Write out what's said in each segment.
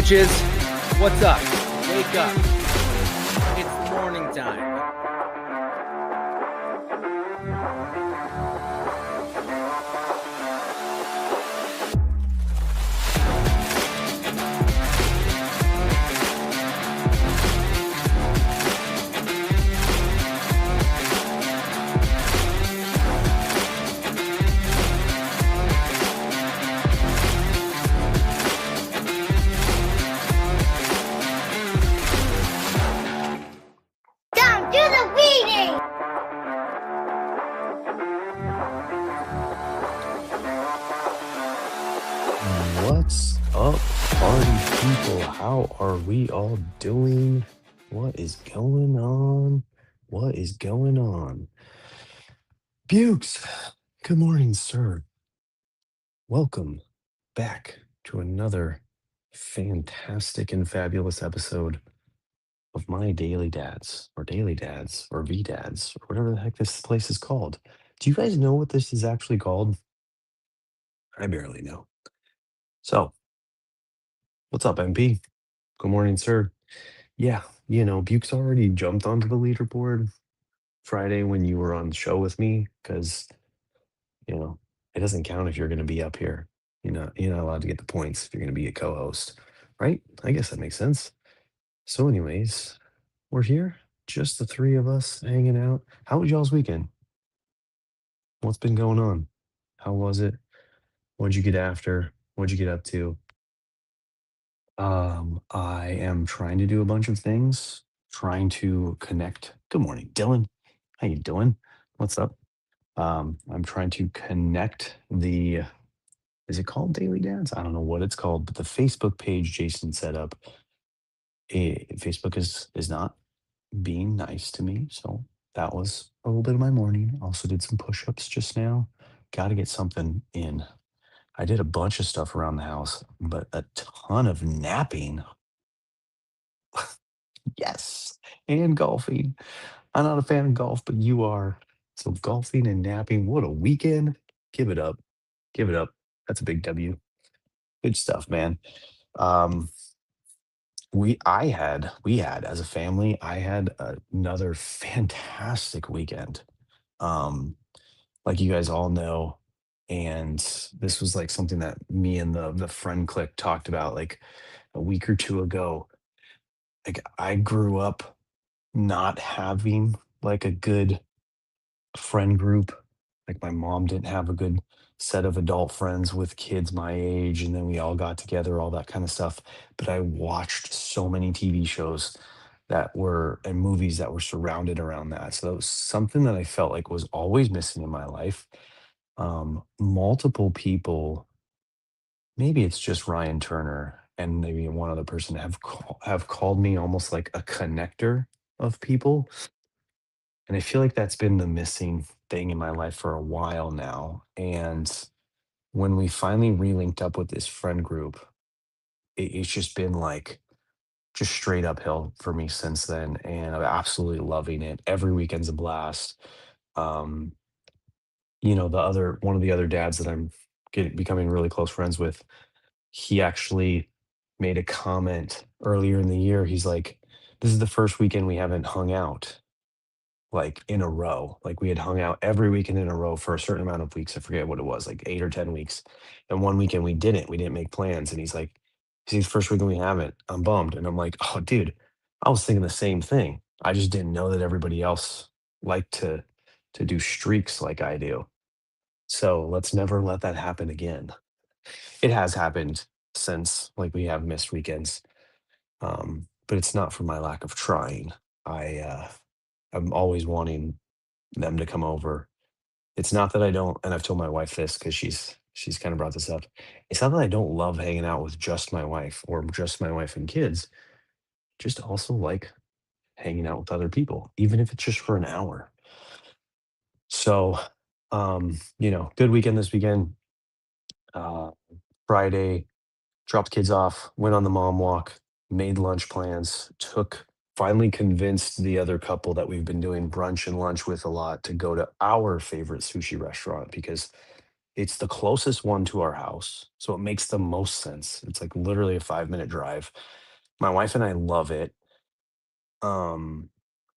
bitches. What's up? Wake up. It's morning time. Down to the weeding! What's up, party people? How are we all doing? What is going on? What is going on? Bukes, good morning, sir. Welcome back to another fantastic and fabulous episode of my Daily Dads, or V Dads, or whatever the heck this place is called. Do you guys know what this is actually called? I barely know. So, what's up, MP? Good morning, sir. Yeah, Buke's already jumped onto the leaderboard Friday when you were on the show with me because, you know, it doesn't count if you're going to be up here. You're not allowed to get the points if you're going to be a co-host, right? I guess that makes sense. So, anyways, we're here, just the three of us hanging out. How was y'all's weekend? What's been going on? How was it? What'd you get after? What'd you get up to? I am trying to do a bunch of things, trying to connect. Good morning, Dylan. How you doing? What's up? I'm trying to connect is it called Daily Dance? I don't know what it's called, but the Facebook page Jason set up, Facebook is not being nice to me. So that was a little bit of my morning. Also did some push-ups just now. Got to get something in. I did a bunch of stuff around the house, but a ton of napping. Yes. And golfing. I'm not a fan of golf, but you are. So golfing and napping, what a weekend. Give it up. Give it up. That's a big W. Good stuff, man. Um, we had as a family, I had another fantastic weekend. Um, like you guys all know, and this was like something that me and the friend clique talked about like a week or two ago. Like I grew up not having like a good friend group. Like my mom didn't have a good set of adult friends with kids my age, and then we all got together, all that kind of stuff. But I watched so many TV shows that were and movies that were surrounded around that. So that was something that I felt like was always missing in my life. Multiple people, maybe it's just Ryan Turner and maybe one other person have called me almost like a connector of people, and I feel like that's been the missing thing in my life for a while now. And when we finally relinked up with this friend group, it's just been like just straight uphill for me since then. And I'm absolutely loving it. Every weekend's a blast. Um, the other one of the other dads that I'm becoming really close friends with, he actually made a comment earlier in the year. He's like, this is the first weekend we haven't hung out like in a row. Like we had hung out every weekend in a row for a certain amount of weeks. I forget what it was, like 8 or 10 weeks. And one weekend we didn't. We didn't make plans. And he's like, "See, first weekend we haven't. I'm bummed." And I'm like, "Oh, dude, I was thinking the same thing. I just didn't know that everybody else liked to do streaks like I do. So let's never let that happen again." It has happened since, like we have missed weekends. But it's not for my lack of trying. I'm always wanting them to come over. It's not that I don't, and I've told my wife this because she's kind of brought this up. It's not that I don't love hanging out with just my wife or just my wife and kids. Just also like hanging out with other people, even if it's just for an hour. So, good weekend this weekend. Uh, Friday, dropped kids off, went on the mom walk, made lunch plans, finally convinced the other couple that we've been doing brunch and lunch with a lot to go to our favorite sushi restaurant because It's the closest one to our house, so it makes the most sense. It's like literally a 5-minute drive. My wife and I love it. Um,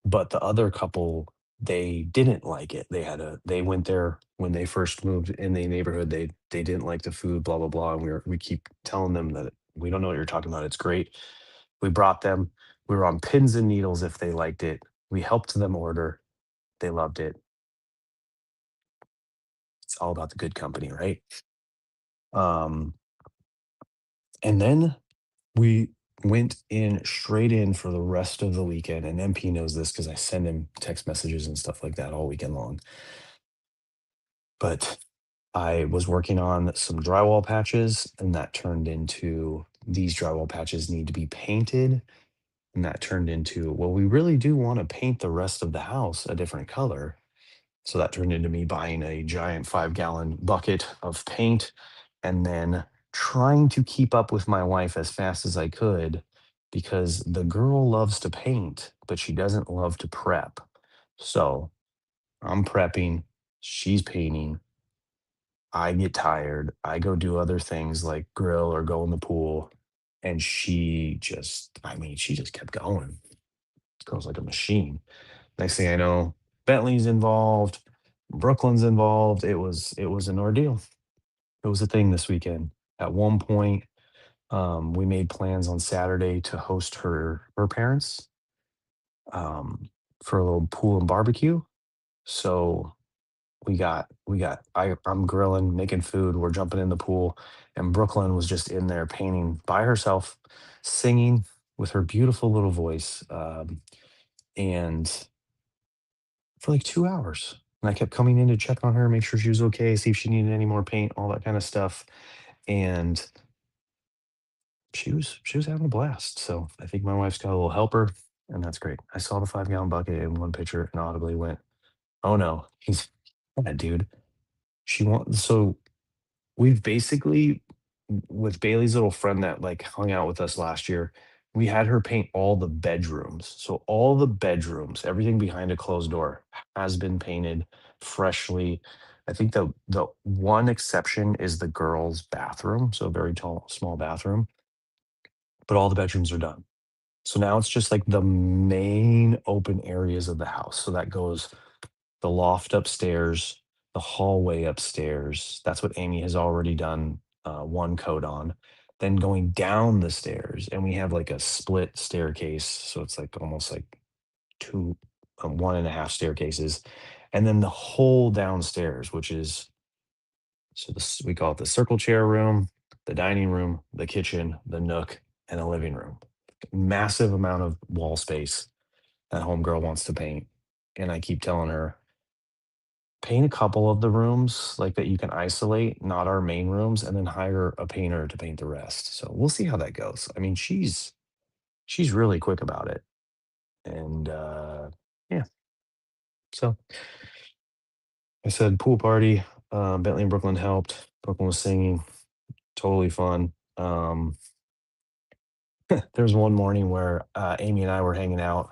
but the other couple, they didn't like it. They went there when they first moved in the neighborhood. They didn't like the food, blah blah blah. And we keep telling them that we don't know what you're talking about. It's great. We brought them. We were on pins and needles if they liked it. We helped them order. They loved it. It's all about the good company, right? Um, and then we went in straight in for the rest of the weekend. And MP knows this because I send him text messages and stuff like that all weekend long. But I was working on some drywall patches, and that turned into these drywall patches need to be painted. And that turned into, well, we really do want to paint the rest of the house a different color. So that turned into me buying a giant 5-gallon bucket of paint and then trying to keep up with my wife as fast as I could because the girl loves to paint, but she doesn't love to prep. So I'm prepping, she's painting. I get tired. I go do other things like grill or go in the pool. And she just, I mean, she just kept going. Girl's like a machine. Next thing I know, Bentley's involved, Brooklyn's involved. It was an ordeal. It was a thing this weekend. At one point, we made plans on Saturday to host her parents um, for a little pool and barbecue. So I'm grilling, making food, we're jumping in the pool, and Brooklyn was just in there painting by herself, singing with her beautiful little voice. And for like 2 hours. And I kept coming in to check on her, make sure she was okay, see if she needed any more paint, all that kind of stuff. And she was having a blast. So I think my wife's got a little helper, and that's great. I saw the 5-gallon bucket in one picture and audibly went, "Oh no, he's yeah, dude." She wants so we've basically with Bailey's little friend that, like, hung out with us last year, we had her paint all the bedrooms. So all the bedrooms, everything behind a closed door has been painted freshly. I think the one exception is the girls' bathroom, so a very tall small bathroom, but all the bedrooms are done. So now it's just, like, the main open areas of the house. So that goes the loft upstairs, the hallway upstairs. That's what Amy has already done one coat on. Then going down the stairs, and we have like a split staircase, so it's like almost like two, one and a half staircases, and then the whole downstairs, which is so this we call it the circle chair room, the dining room, the kitchen, the nook, and a living room. Massive amount of wall space that homegirl wants to paint, and I keep telling her paint a couple of the rooms, like, that you can isolate, not our main rooms, and then hire a painter to paint the rest. So we'll see how that goes. I mean, she's really quick about it, and, yeah. So I said pool party, Bentley and Brooklyn helped. Brooklyn was singing, totally fun. There was one morning where, Amy and I were hanging out,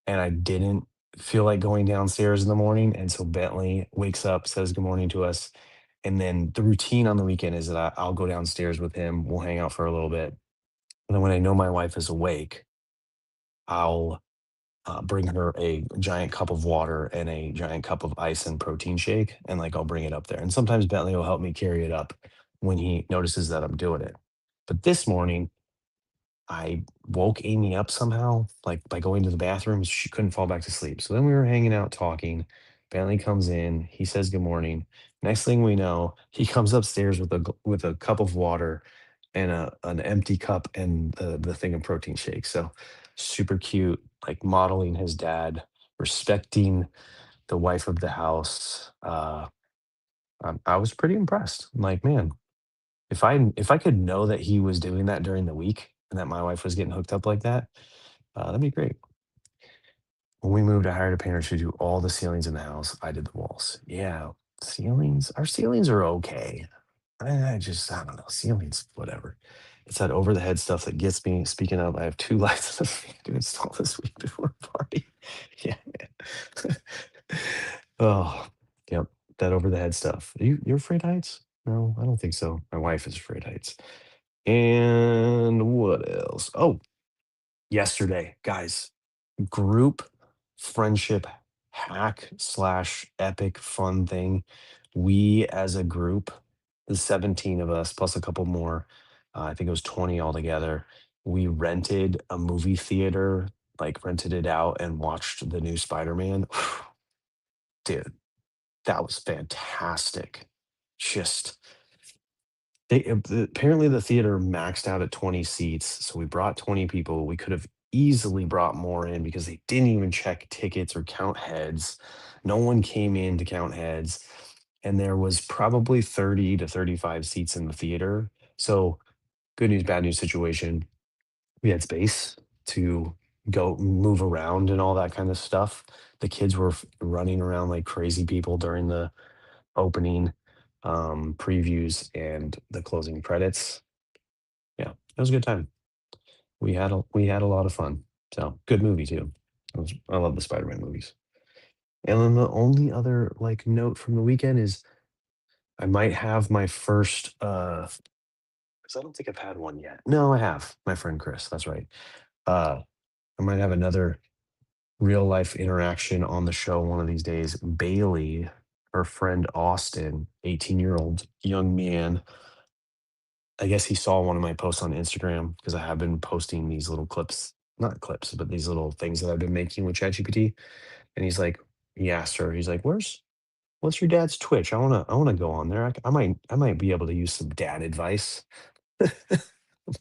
and I didn't feel like going downstairs in the morning, and so Bentley wakes up, says good morning to us, and then the routine on the weekend is that I'll go downstairs with him, we'll hang out for a little bit, and then when I know my wife is awake, I'll, bring her a giant cup of water and a giant cup of ice and protein shake, and, like, I'll bring it up there, and sometimes Bentley will help me carry it up when he notices that I'm doing it. But this morning, I woke Amy up somehow, like, by going to the bathroom, she couldn't fall back to sleep. So then we were hanging out talking. Bentley comes in, he says good morning. Next thing we know, he comes upstairs with with a cup of water and an empty cup and the thing of protein shake. So super cute, like modeling his dad, respecting the wife of the house. I was pretty impressed. I'm like, man, if I could know that he was doing that during the week and that my wife was getting hooked up like that, that'd be great. When we moved, I hired a painter to do all the ceilings in the house. I did the walls. Yeah, ceilings. Our ceilings are okay. I don't know. Ceilings, whatever. It's that over the head stuff that gets me. Speaking of, I have two lights to install this week before a party. Yeah. Oh, yep. That over the head stuff. You're afraid of heights? No, I don't think so. My wife is afraid of heights. And what else? Oh, yesterday, guys, group friendship hack slash epic fun thing. We as a group, the 17 of us plus a couple more, I think it was 20 altogether. We rented a movie theater, like rented it out and watched the new Spider-Man. Dude, that was fantastic. Just apparently the theater maxed out at 20 seats, so we brought 20 people. We could have easily brought more in because they didn't even check tickets or count heads. No one came in to count heads, and there was probably 30 to 35 seats in the theater. So, good news, bad news situation. We had space to go move around and all that kind of stuff. The kids were running around like crazy people during the opening previews and the closing credits. Yeah, it was a good time. We had a lot of fun. So good movie too. I love the Spider-Man movies. And then the only other like note from the weekend is I might have my first because I don't think I've had one yet. No, I have. My friend Chris, that's right. Uh I might have another real life interaction on the show one of these days. Bailey, her friend Austin, 18-year-old young man, I guess he saw one of my posts on Instagram because I have been posting these little clips, not clips, but these little things that I've been making with ChatGPT. And he's like, he asked her, he's like, what's your dad's Twitch? I wanna go on there. I might be able to use some dad advice.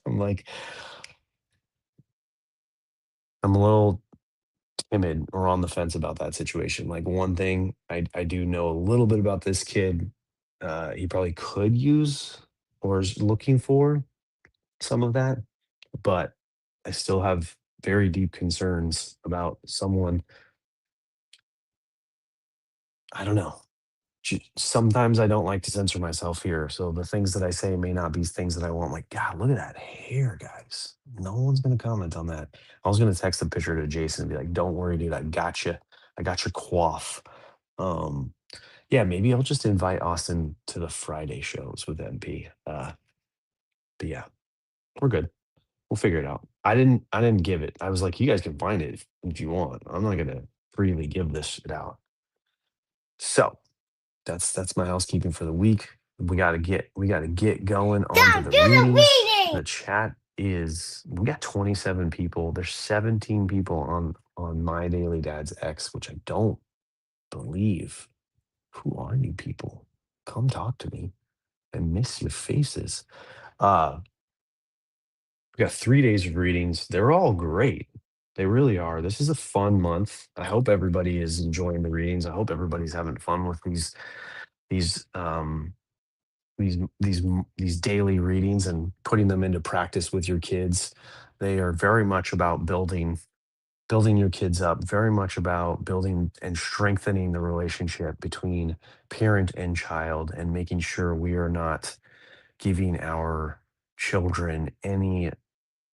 I'm like, I'm a little timid or on the fence about that situation. Like one thing I do know a little bit about this kid. He probably could use or is looking for some of that, but I still have very deep concerns about someone. I don't know. Sometimes I don't like to censor myself here. So the things that I say may not be things that I want. Like, God, look at that hair, guys. No one's going to comment on that. I was going to text a picture to Jason and be like, don't worry, dude. I got you. I got your quaff. Um, yeah, maybe I'll just invite Austin to the Friday shows with MP. But yeah, we're good. We'll figure it out. I didn't give it. I was like, you guys can find it if you want. I'm not gonna freely give this shit out. So that's my housekeeping for the week. We gotta get going on to Time the to the readings. reading. The chat is we got 27 people. There's 17 people on my daily dad's X, which I don't believe. Who are you people? Come talk to me. I miss your faces. Uh We got 3 days of readings. They're all great. They really are. This is a fun month. I hope everybody is enjoying the readings. I hope everybody's having fun with these these daily readings and putting them into practice with your kids. They are very much about building your kids up, very much about building and strengthening the relationship between parent and child and making sure we are not giving our children any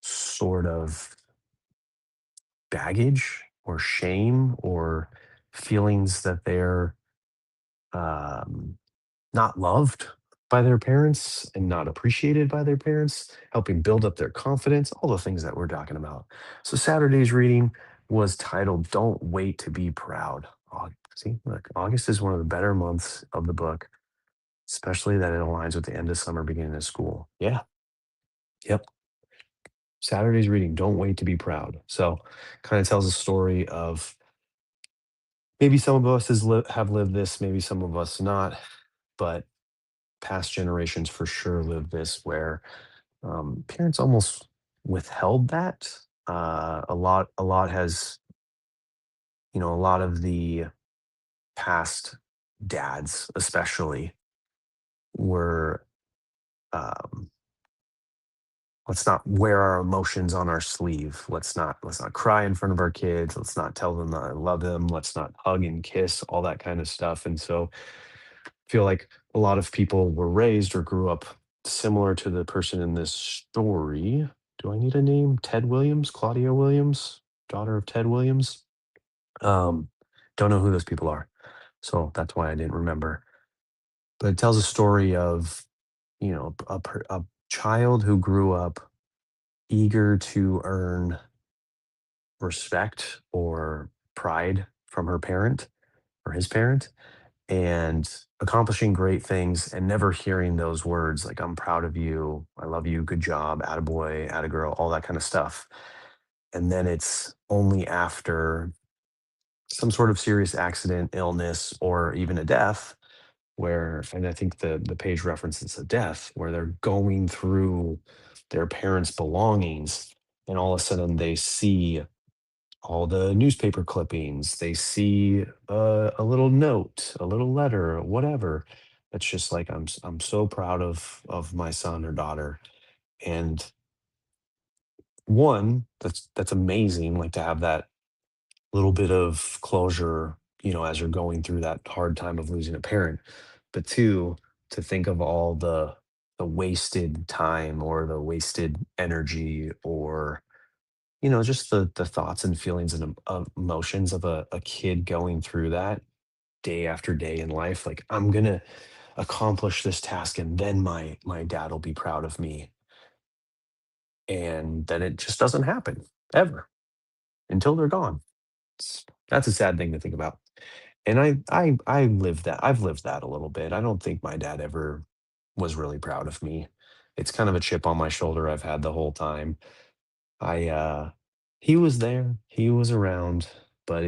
sort of baggage or shame or feelings that they're um, not loved by their parents and not appreciated by their parents, helping build up their confidence, all the things that we're talking about. So, Saturday's reading was titled Don't Wait to Be Proud. See, look, August is one of the better months of the book, especially that it aligns with the end of summer, beginning of school. Yeah, yep. Saturday's reading, Don't Wait to Be Proud. So, kind of tells a story of maybe some of us have lived this, maybe some of us not, but past generations for sure lived this where parents almost withheld that. A lot has, a lot of the past dads, especially, were um, let's not wear our emotions on our sleeve. Let's not cry in front of our kids. Let's not tell them that I love them. Let's not hug and kiss, all that kind of stuff. And so feel like a lot of people were raised or grew up similar to the person in this story. Do I need a name? Ted Williams, Claudia Williams, daughter of Ted Williams. Um, don't know who those people are, so that's why I didn't remember. but it tells a story of, a child who grew up eager to earn respect or pride from her parent or his parent, and accomplishing great things and never hearing those words like, "I'm proud of you, I love you, good job, attaboy, attagirl," all that kind of stuff. And then it's only after some sort of serious accident, illness, or even a death where, and I think the page references a death, where they're going through their parents' belongings, and all of a sudden they see all the newspaper clippings, they see a little note, a little letter, whatever. That's just like, I'm so proud of my son or daughter. And one, that's amazing, like to have that little bit of closure, as you're going through that hard time of losing a parent. But two, to think of all the wasted time or the wasted energy, or just the thoughts and feelings and emotions of a kid going through that day after day in life. Like, I'm gonna accomplish this task and then my dad will be proud of me. And then it just doesn't happen ever until they're gone. That's a sad thing to think about. And I live that. I've lived that a little bit. I don't think my dad ever was really proud of me. It's kind of a chip on my shoulder I've had the whole time. I He was there, he was around, but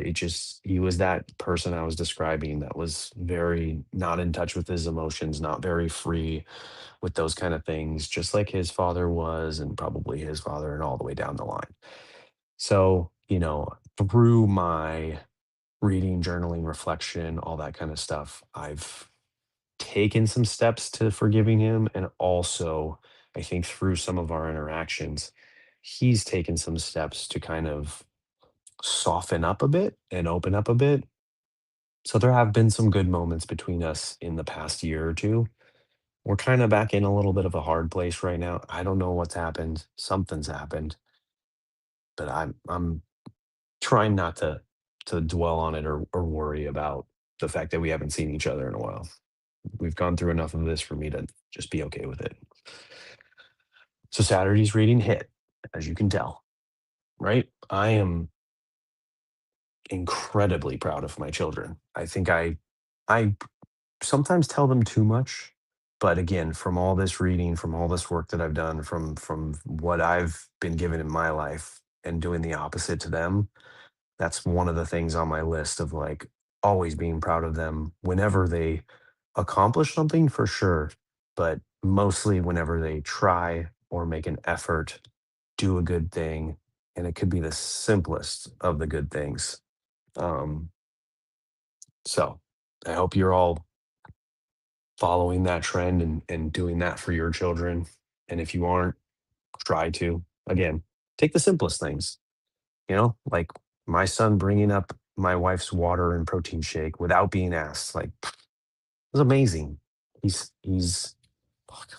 he was that person I was describing that was very not in touch with his emotions, not very free with those kind of things, just like his father was, and probably his father, and all the way down the line. So, through my reading, journaling, reflection, all that kind of stuff, I've taken some steps to forgiving him. And also, I think through some of our interactions, he's taken some steps to kind of soften up a bit and open up a bit. So there have been some good moments between us in the past year or two. We're kind of back in a little bit of a hard place right now. I don't know what's happened. Something's happened, but I'm trying not to dwell on it, or worry about the fact that we haven't seen each other in a while. We've gone through enough of this for me to just be okay with it. So Saturday's reading hit, as you can tell, right? I am incredibly proud of my children. I think I sometimes tell them too much, but again, from all this reading, from all this work that I've done, from what I've been given in my life and doing the opposite to them, that's one of the things on my list of, like, always being proud of them whenever they accomplish something, for sure, but mostly whenever they try or make an effort, do a good thing, and it could be the simplest of the good things. Um, so I hope you're all following that trend and doing that for your children. And if you aren't, try to. Again, take the simplest things, like my son bringing up my wife's water and protein shake without being asked. Like, it was amazing. Fuck,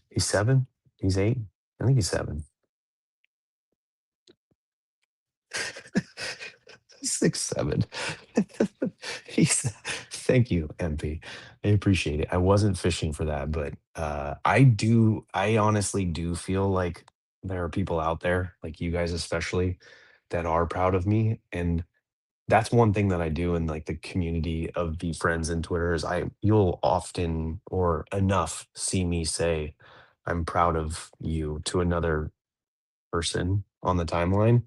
he's 7, he's 8. I think he's 7. 6, 7. He's Thank you, MP. I appreciate it. I wasn't fishing for that, but, I honestly do feel like there are people out there, like you guys especially, that are proud of me, and that's one thing that I do in, like, the community of the friends in Twitter is you'll often or enough see me say, "I'm proud of you," to another person on the timeline.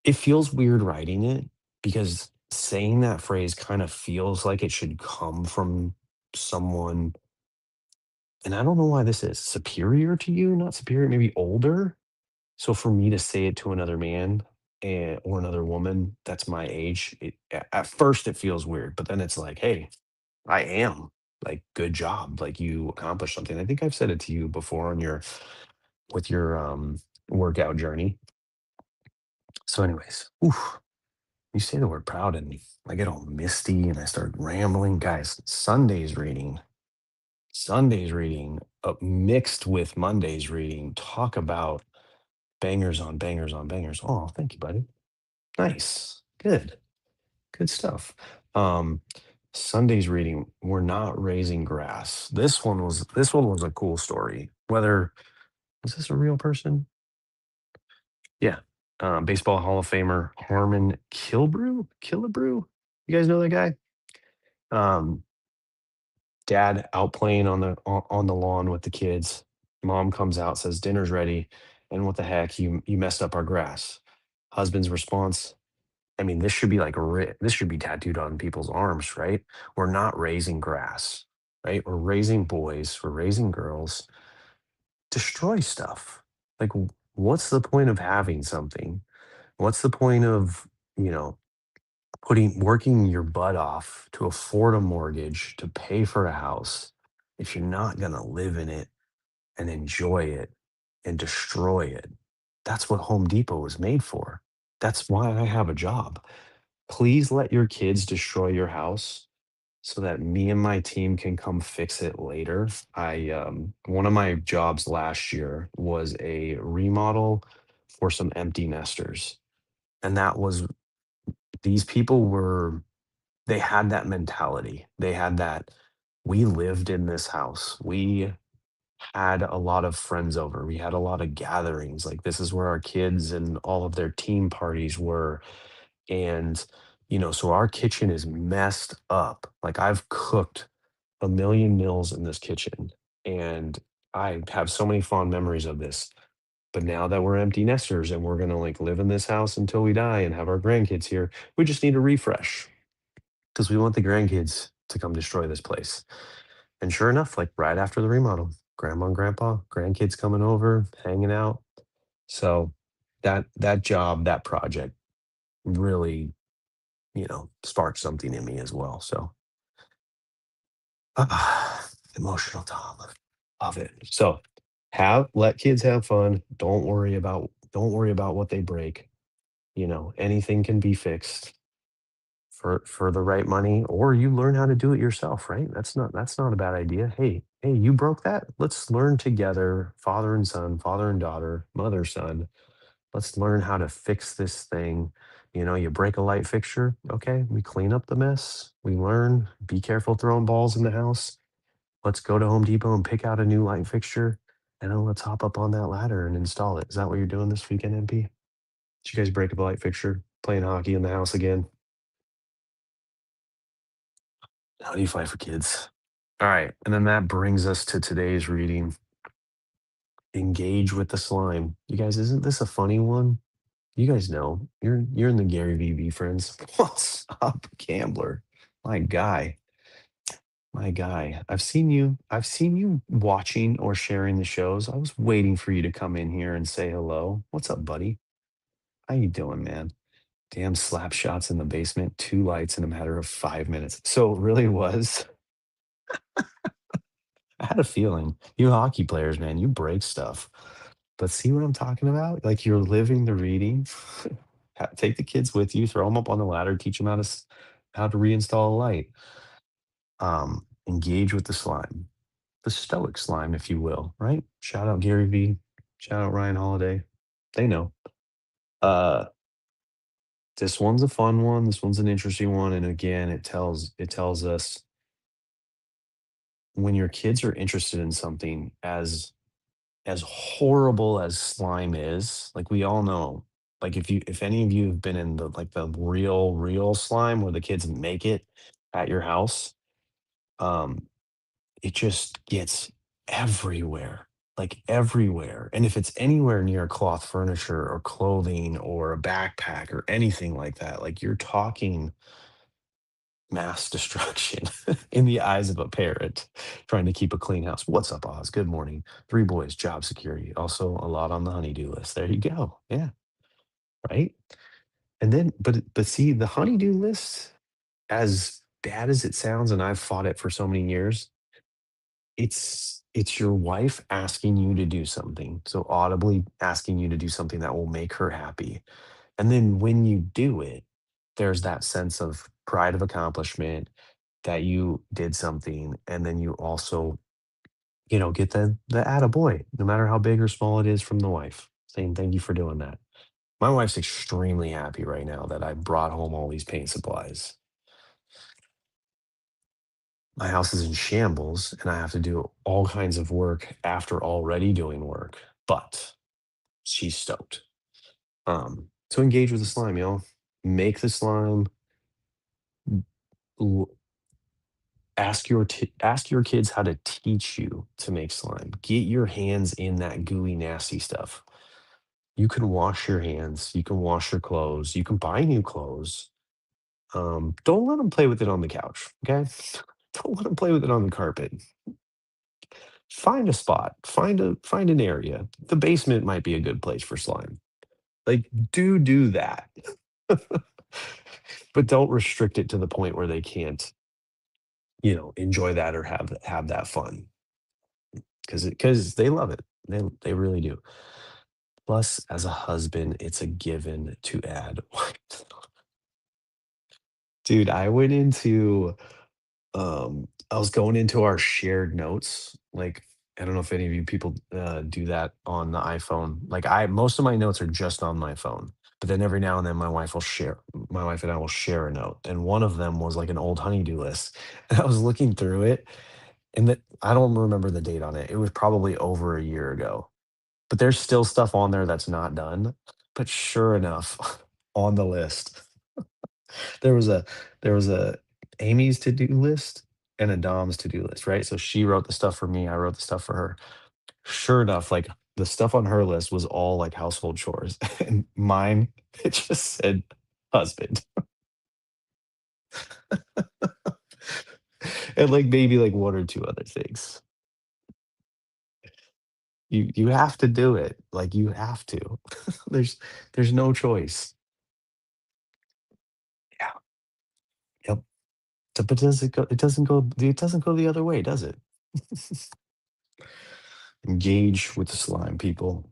It feels weird writing it because saying that phrase kind of feels like it should come from someone, and I don't know why this is, superior to you, not superior, maybe older. So for me to say it to another man, or another woman that's my age, at first it feels weird, but then it's like, hey, I am, like, good job, like, you accomplished something. I think I've said it to you before on your with your workout journey. So, anyways, oof, you say the word proud and I get all misty and I start rambling. Guys, Sunday's reading, mixed with Monday's reading. Talk about bangers on bangers on bangers. Oh, thank you, buddy. Nice. Good. Good stuff. Um, Sunday's reading, we're not raising grass. This one was a cool story. Whether is this a real person? Yeah. Baseball Hall of Famer Harmon Killebrew. You guys know that guy? Um, Dad out playing on the lawn with the kids. Mom comes out, says dinner's ready, and what the heck, you messed up our grass. Husband's response, I mean, this should be this should be tattooed on people's arms, right? We're not raising grass, right? We're raising boys, we're raising girls. Destroy stuff. Like, what's the point of having something? What's the point of, you know, putting working your butt off to afford a mortgage, to pay for a house, if you're not going to live in it and enjoy it and destroy it? That's what Home Depot was made for. That's why I have a job. Please let your kids destroy your house so that me and my team can come fix it later. One of my jobs last year was a remodel for some empty nesters. And that was these people were they had that mentality. They had that we lived in this house. We had a lot of friends over. We had a lot of gatherings. Like, this is where our kids and all of their team parties were. And, so our kitchen is messed up. Like, I've cooked a million meals in this kitchen, and I have so many fond memories of this. But now that we're empty nesters and we're gonna like live in this house until we die and have our grandkids here, we just need a refresh because we want the grandkids to come destroy this place. And sure enough, like right after the remodel, grandma and grandpa, grandkids coming over, hanging out. So that job, that project really, sparked something in me as well. So emotional, Tom. Love it. So let kids have fun. Don't worry about what they break. Anything can be fixed for the right money, or you learn how to do it yourself, right? That's not a bad idea. Hey, you broke that? Let's learn together, father and son, father and daughter, mother, son. Let's learn how to fix this thing. You break a light fixture, okay? We clean up the mess. We learn, be careful throwing balls in the house. Let's go to Home Depot and pick out a new light fixture, and then let's hop up on that ladder and install it. Is that what you're doing this weekend, MP? Did you guys break up a light fixture? Playing hockey in the house again? How do you fight for kids? All right. And then that brings us to today's reading. Engage with the slime. You guys, isn't this a funny one? You guys know you're in the Gary VB friends. What's up, gambler? My guy. My guy. I've seen you watching or sharing the shows. I was waiting for you to come in here and say hello. What's up, buddy? How you doing, man? Damn slap shots in the basement, two lights in a matter of 5 minutes. So it really was. I had a feeling. You hockey players, man, you break stuff. But see what I'm talking about? Like, you're living the reading. Take the kids with you, throw them up on the ladder, teach them how to reinstall a light. Engage with the slime, the stoic slime, if you will. Right? Shout out Gary V. Shout out Ryan Holiday. They know. Uh, this one's a fun one. This one's an interesting one, and again, it tells us when your kids are interested in something as horrible as slime is, like we all know, like if any of you have been in the real slime where the kids make it at your house, um, it just gets everywhere, like everywhere. And if it's anywhere near cloth furniture or clothing or a backpack or anything like that, like you're talking mass destruction in the eyes of a parent trying to keep a clean house. What's up, Oz? Good morning. Three boys, job security. Also a lot on the honeydew list. There you go. Yeah, right. And then, but see, the honeydew list, as bad as it sounds, and I've fought it for so many years, it's your wife asking you to do something. So audibly asking you to do something that will make her happy. And then when you do it, there's that sense of pride of accomplishment that you did something, and then you also, get the attaboy, no matter how big or small it is from the wife, saying thank you for doing that. My wife's extremely happy right now that I brought home all these paint supplies. My house is in shambles and I have to do all kinds of work after already doing work, but she's stoked. So engage with the slime, y'all. Make the slime. l- ask your kids how to teach you to make slime. Get your hands in that gooey, nasty stuff. You can wash your hands. You can wash your clothes. You can buy new clothes. Don't let them play with it on the couch. Okay, don't let them play with it on the carpet. Find a spot. Find an area. The basement might be a good place for slime. Like, do that. But don't restrict it to the point where they can't, enjoy that or have that fun because they love it. They really do. Plus, as a husband, it's a given to add. Dude, I was going into our shared notes. Like, I don't know if any of you people do that on the iPhone. Like, most of my notes are just on my phone, but then every now and then my wife and I will share a note. And one of them was like an old honeydew list. And I was looking through it, and that I don't remember the date on it. It was probably over a year ago. But there's still stuff on there that's not done. But sure enough, on the list, there was a there was a Amy's to-do list and a Dom's to-do list, right? So she wrote the stuff for me, I wrote the stuff for her. Sure enough, like, the stuff on her list was all, like, household chores, and mine, it just said husband. And, like, maybe, like, 1 or 2 other things. You have to do it, like, you have to. There's there's no choice. Yeah, yep. But it doesn't go the other way, does it? Engage with the slime, people.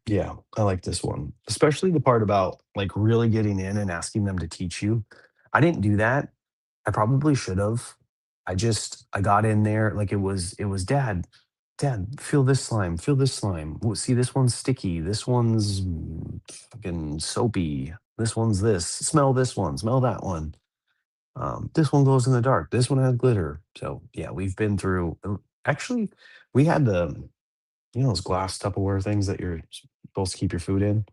Yeah, I like this one, especially the part about, like, really getting in and asking them to teach you. I didn't do that. I probably should have. I got in there like it was dad, feel this slime, feel this slime. See, this one's sticky. This one's fucking soapy. This one's this. Smell this one. Smell that one. This one glows in the dark. This one has glitter. So yeah, we've been through. Actually, we had those glass Tupperware things that you're supposed to keep your food in.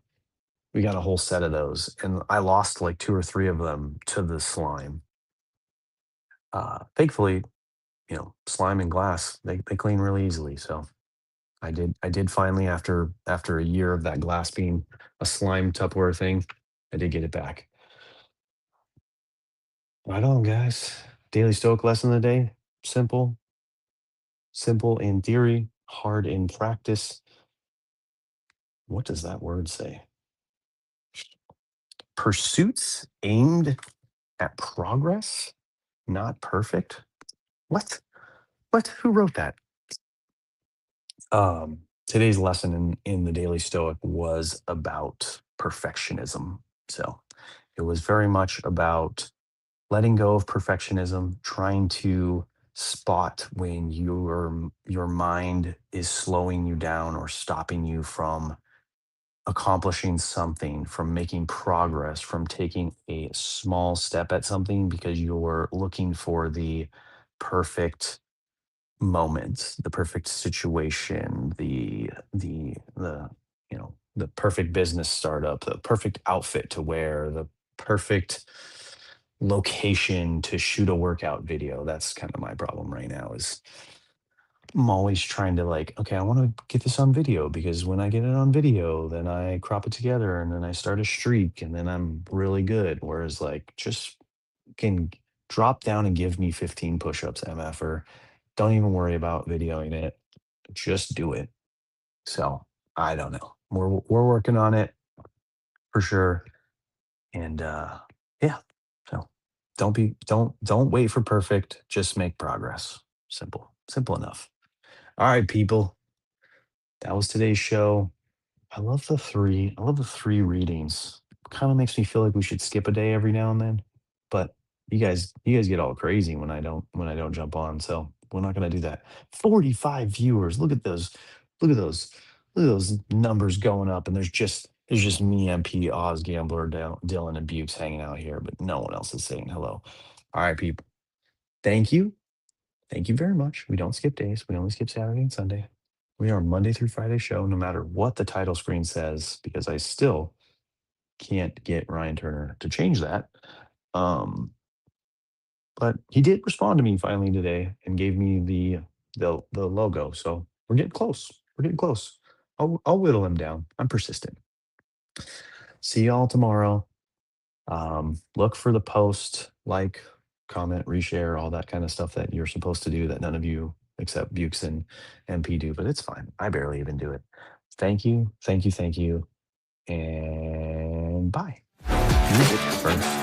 We got a whole set of those, and I lost like 2 or 3 of them to the slime. Thankfully, slime and glass, they clean really easily, so I did finally after a year of that glass being a slime Tupperware thing, I did get it back. Right on, guys. Daily Stoic lesson of the day, simple, simple in theory, hard in practice. What does that word say? Pursuits aimed at progress, not perfect? What? What? Who wrote that? Today's lesson in the Daily Stoic was about perfectionism. So it was very much about letting go of perfectionism, trying to spot when your mind is slowing you down or stopping you from accomplishing something, from making progress, from taking a small step at something because you're looking for the perfect moment, the perfect situation, the perfect business startup, the perfect outfit to wear, the perfect location to shoot a workout video. That's kind of my problem right now is I'm always trying to, like, okay, I want to get this on video because when I get it on video, then I crop it together and then I start a streak and then I'm really good. Whereas, like, just can drop down and give me 15 push-ups, MFer. Don't even worry about videoing it. Just do it. So I don't know. We're working on it for sure. And yeah. So don't wait for perfect. Just make progress. Simple. Simple enough. All right, people. That was today's show. I love the three readings. Kind of makes me feel like we should skip a day every now and then. But you guys get all crazy when I don't jump on. So we're not gonna do that. 45 viewers. Look at those. Look at those. Look at those numbers going up. And there's just me, MP, Oz, Gambler, Dylan, and Bukes hanging out here, but no one else is saying hello. All right, people. Thank you. Thank you very much. We don't skip days. We only skip Saturday and Sunday. We are a Monday through Friday show, no matter what the title screen says, because I still can't get Ryan Turner to change that. Um, but he did respond to me finally today and gave me the logo. So we're getting close. We're getting close. I'll whittle him down. I'm persistent. See y'all tomorrow. Look for the post, like, comment, reshare, all that kind of stuff that you're supposed to do that none of you except Bukes and MP do, but it's fine. I barely even do it. Thank you, thank you, thank you, and bye. Music first.